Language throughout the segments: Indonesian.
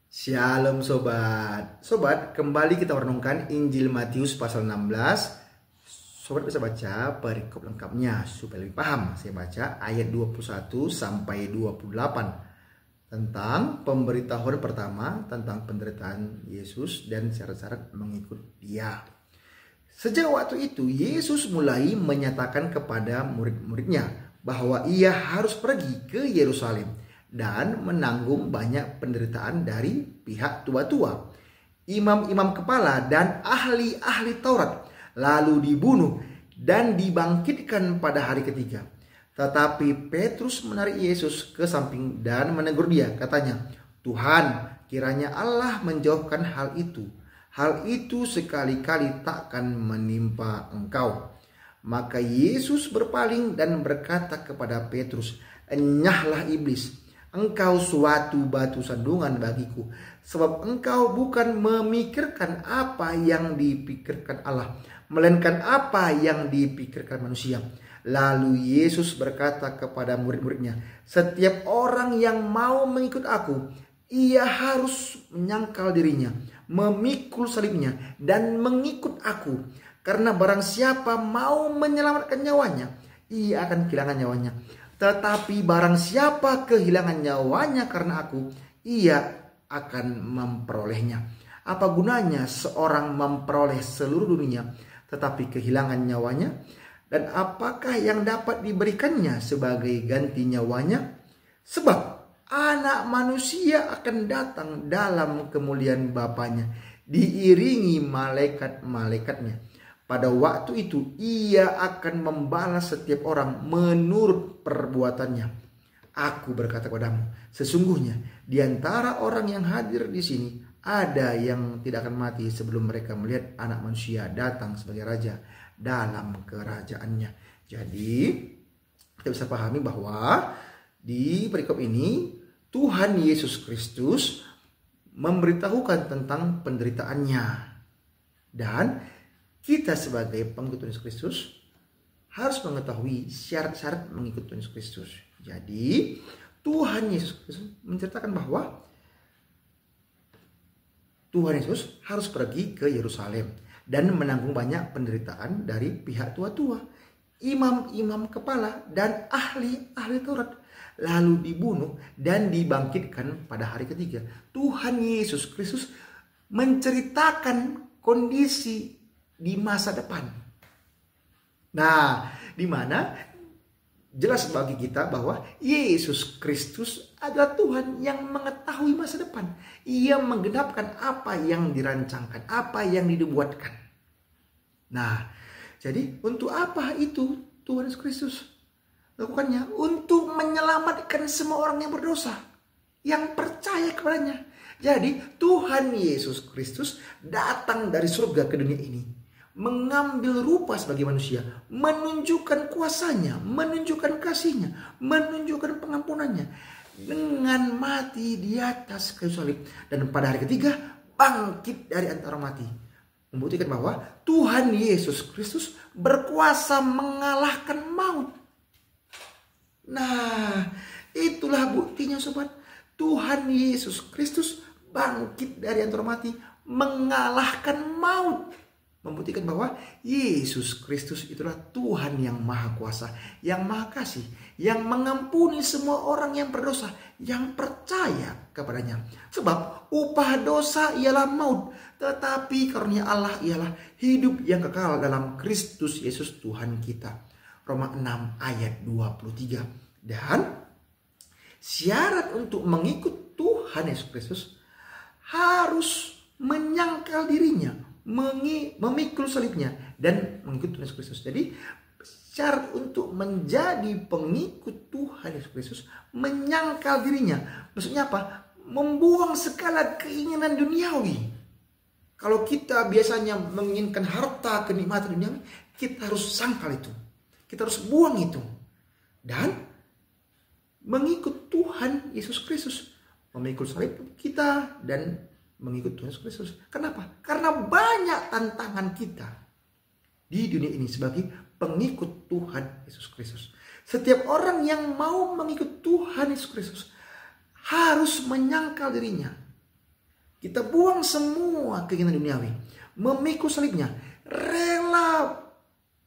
Shalom sobat. Sobat, kembali kita merenungkan Injil Matius pasal 16. Sobat bisa baca perikop lengkapnya supaya lebih paham. Saya baca ayat 21 sampai 28 tentang pemberitahuan pertama tentang penderitaan Yesus dan syarat-syarat mengikut Dia. Sejak waktu itu Yesus mulai menyatakan kepada murid-muridnya bahwa Ia harus pergi ke Yerusalem dan menanggung banyak penderitaan dari pihak tua-tua, imam-imam kepala dan ahli-ahli Taurat, lalu dibunuh dan dibangkitkan pada hari ketiga. Tetapi Petrus menarik Yesus ke samping dan menegur dia, katanya, "Tuhan, kiranya Allah menjauhkan hal itu. Hal itu sekali-kali takkan menimpa engkau." Maka Yesus berpaling dan berkata kepada Petrus, "Enyahlah iblis. Engkau suatu batu sandungan bagiku, sebab engkau bukan memikirkan apa yang dipikirkan Allah, melainkan apa yang dipikirkan manusia." Lalu Yesus berkata kepada murid-muridnya, "Setiap orang yang mau mengikut aku, ia harus menyangkal dirinya, memikul salibnya, dan mengikut aku. Karena barang siapa mau menyelamatkan nyawanya, ia akan kehilangan nyawanya. Tetapi barang siapa kehilangan nyawanya karena aku, ia akan memperolehnya. Apa gunanya seorang memperoleh seluruh dunia tetapi kehilangan nyawanya? Dan apakah yang dapat diberikannya sebagai ganti nyawanya? Sebab Anak Manusia akan datang dalam kemuliaan Bapanya, diiringi malaikat-malaikatnya. Pada waktu itu ia akan membalas setiap orang menurut perbuatannya. Aku berkata kepadamu, sesungguhnya di antara orang yang hadir di sini ada yang tidak akan mati sebelum mereka melihat Anak Manusia datang sebagai Raja dalam kerajaannya." Jadi kita bisa pahami bahwa di perikop ini Tuhan Yesus Kristus memberitahukan tentang penderitaannya, dan kita sebagai pengikut Yesus Kristus harus mengetahui syarat-syarat mengikut Yesus Kristus. Jadi Tuhan Yesus Kristus menceritakan bahwa Tuhan Yesus harus pergi ke Yerusalem dan menanggung banyak penderitaan dari pihak tua-tua, imam-imam kepala dan ahli-ahli Taurat, lalu dibunuh dan dibangkitkan pada hari ketiga. Tuhan Yesus Kristus menceritakan kondisi di masa depan. Nah, di mana jelas bagi kita bahwa Yesus Kristus adalah Tuhan yang mengetahui masa depan. Ia menggenapkan apa yang dirancangkan, apa yang dibuatkan. Nah, jadi untuk apa itu Tuhan Yesus Kristus lakukannya? Untuk menyelamatkan semua orang yang berdosa, yang percaya kepadanya. Jadi Tuhan Yesus Kristus datang dari surga ke dunia ini, mengambil rupa sebagai manusia, menunjukkan kuasanya, menunjukkan kasihnya, menunjukkan pengampunannya dengan mati di atas kayu salib, dan pada hari ketiga bangkit dari antara mati, membuktikan bahwa Tuhan Yesus Kristus berkuasa mengalahkan maut. Nah, itulah buktinya sobat. Tuhan Yesus Kristus bangkit dari antara mati, mengalahkan maut, membuktikan bahwa Yesus Kristus itulah Tuhan yang maha kuasa, yang maha kasih, yang mengampuni semua orang yang berdosa, yang percaya kepadanya. Sebab upah dosa ialah maut, tetapi karunia Allah ialah hidup yang kekal dalam Kristus Yesus Tuhan kita. Roma 6 ayat 23. Dan syarat untuk mengikut Tuhan Yesus Kristus harus menyangkal dirinya, memikul salibnya, dan mengikut Tuhan Yesus Kristus. Jadi syarat untuk menjadi pengikut Tuhan Yesus Kristus menyangkal dirinya. Maksudnya apa? Membuang segala keinginan duniawi. Kalau kita biasanya menginginkan harta, kenikmatan duniawi, kita harus sangkal itu. Kita harus buang itu. Dan mengikut Tuhan Yesus Kristus, memikul salib kita dan mengikut Tuhan Yesus Kristus. Kenapa? Karena banyak tantangan kita di dunia ini sebagai pengikut Tuhan Yesus Kristus. Setiap orang yang mau mengikut Tuhan Yesus Kristus harus menyangkal dirinya, Kita buang semua keinginan duniawi, memikul salibnya, rela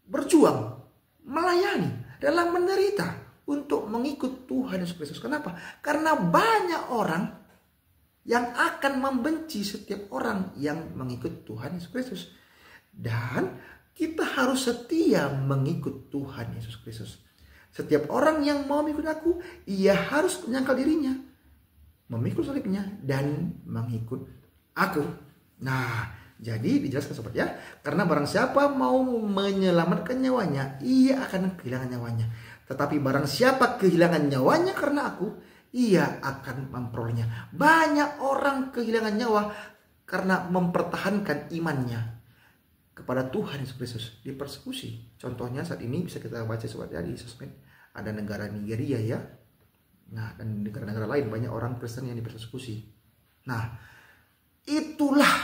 berjuang, melayani, rela menderita untuk mengikut Tuhan Yesus Kristus. Kenapa? Karena banyak orang yang akan membenci setiap orang yang mengikut Tuhan Yesus Kristus. Dan kita harus setia mengikut Tuhan Yesus Kristus. Setiap orang yang mau mengikut aku, ia harus menyangkal dirinya, memikul salibnya, dan mengikut aku. Nah, jadi dijelaskan sobat ya. Karena barang siapa mau menyelamatkan nyawanya, ia akan kehilangan nyawanya. Tetapi barang siapa kehilangan nyawanya karena aku, ia akan memperolehnya. Banyak orang kehilangan nyawa karena mempertahankan imannya kepada Tuhan Yesus Kristus, dipersekusi. Contohnya saat ini bisa kita baca sobat ya di sosmed, ada negara Nigeria ya. Nah, dan negara-negara lain banyak orang Kristen yang dipersekusi. Nah, itulah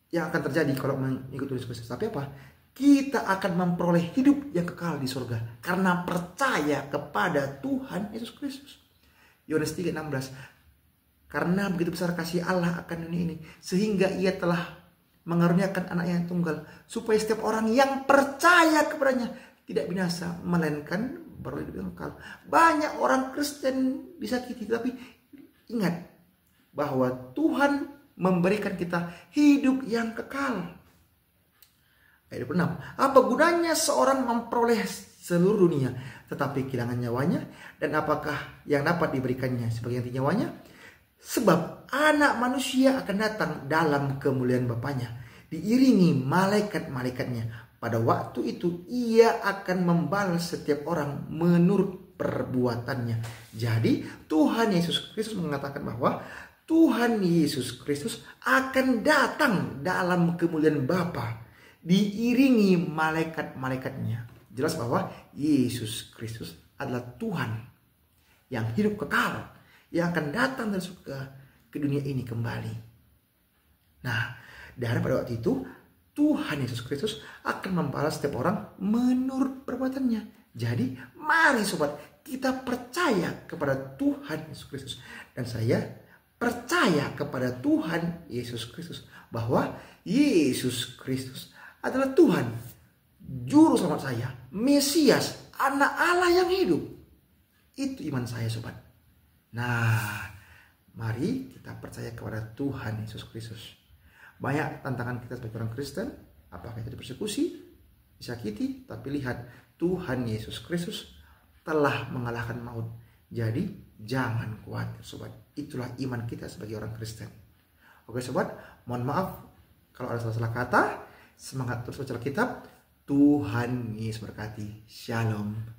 yang akan terjadi kalau mengikuti Yesus Kristus. Tapi apa? Kita akan memperoleh hidup yang kekal di surga karena percaya kepada Tuhan Yesus Kristus. Yohanes 3:16. Karena begitu besar kasih Allah akan dunia ini, sehingga ia telah mengaruniakan anaknya yang tunggal, supaya setiap orang yang percaya kepadanya tidak binasa, melainkan beroleh hidup yang kekal. Banyak orang Kristen disakiti, tapi ingat bahwa Tuhan memberikan kita hidup yang kekal. Ayat 26. Apa gunanya seorang memperoleh seluruh dunia tetapi kehilangan nyawanya? Dan apakah yang dapat diberikannya sebagai ganti nyawanya? Sebab anak manusia akan datang dalam kemuliaan Bapanya, diiringi malaikat-malaikatnya. Pada waktu itu ia akan membalas setiap orang menurut perbuatannya. Jadi Tuhan Yesus Kristus mengatakan bahwa Tuhan Yesus Kristus akan datang dalam kemuliaan Bapa, diiringi malaikat-malaikatnya. Jelas bahwa Yesus Kristus adalah Tuhan yang hidup kekal, yang akan datang dari surga ke dunia ini kembali. Nah, dan pada waktu itu Tuhan Yesus Kristus akan membalas setiap orang menurut perbuatannya. Jadi mari sobat, kita percaya kepada Tuhan Yesus Kristus. Dan saya percaya kepada Tuhan Yesus Kristus, bahwa Yesus Kristus adalah Tuhan, juru selamat saya, Mesias, anak Allah yang hidup. Itu iman saya sobat. Nah, mari kita percaya kepada Tuhan Yesus Kristus. Banyak tantangan kita sebagai orang Kristen, apakah kita dipersekusi, disakiti, tapi lihat Tuhan Yesus Kristus telah mengalahkan maut. Jadi jangan khawatir sobat. Itulah iman kita sebagai orang Kristen. Oke sobat, mohon maaf kalau ada salah-salah kata. Semangat terus baca Alkitab. Tuhan Yesus berkati. Shalom.